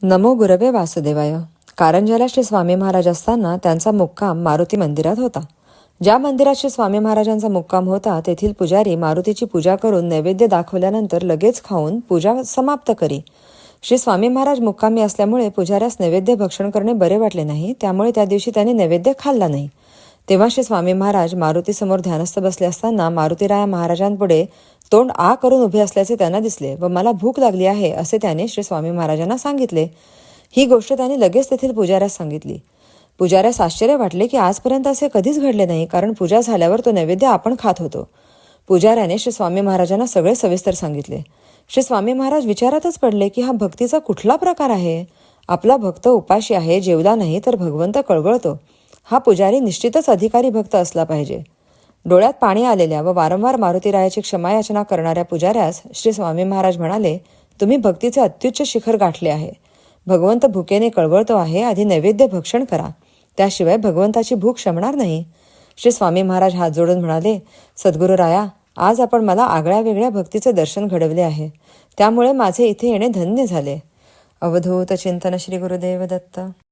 नमो गुरवे वासुदेवाय. कारंजाला श्री स्वामी महाराज असताना त्यांचा मुक्काम मारुती मंदिरात होता. ज्या मंदिरात श्री स्वामी महाराजांचा मुक्काम होता तेथील पुजारी मारुतीची पूजा करून नैवेद्य दाखवल्यानंतर लगेच खाऊन पूजा समाप्त करी. श्री स्वामी महाराज मुक्कामी असल्यामुळे पुजाऱ्यास नैवेद्य भक्षण करणे बरे वाटले नाही, त्यामुळे त्या दिवशी त्याने नैवेद्य खाल्ला नाही. तेव्हा श्री स्वामी महाराज मारुतीसमोर ध्यानस्थ बसले असताना मारुतीराया महाराजांपुढे तोंड आ करून उभे असल्याचे त्यांना दिसले व मला भूक लागली आहे असे त्याने श्री स्वामी महाराजांना सांगितले. ही गोष्ट त्यांनी लगेच तेथील पुजाऱ्यास सांगितली. पुजाऱ्यास आश्चर्य वाटले की आजपर्यंत असे कधीच घडले नाही, कारण पूजा झाल्यावर तो नैवेद्य आपण खात होतो. पुजाऱ्याने श्री स्वामी महाराजांना सगळे सविस्तर सांगितले. श्री स्वामी महाराज विचारातच पडले की हा भक्तीचा कुठला प्रकार आहे. आपला भक्त उपाशी आहे, जेवला नाही तर भगवंत कळवळतो. हा पुजारी निश्चितच अधिकारी भक्त असला पाहिजे. डोळ्यात पाणी आलेल्या व वारंवार मारुतीरायाची क्षमायाचना करणाऱ्या पुजाऱ्यास श्री स्वामी महाराज म्हणाले, तुम्ही भक्तीचे अत्युच्च शिखर गाठले आहे. भगवंत भुकेने कळवळतो आहे, आधी नैवेद्य भक्षण करा, त्याशिवाय भगवंताची भूक शमणार नाही. श्री स्वामी महाराज हात जोडून म्हणाले, सद्गुरू राया, आज आपण मला आगळ्या वेगळ्या भक्तीचे दर्शन घडवले आहे, त्यामुळे माझे इथे येणे धन्य झाले. अवधूत चिंतन श्री गुरुदेव दत्त.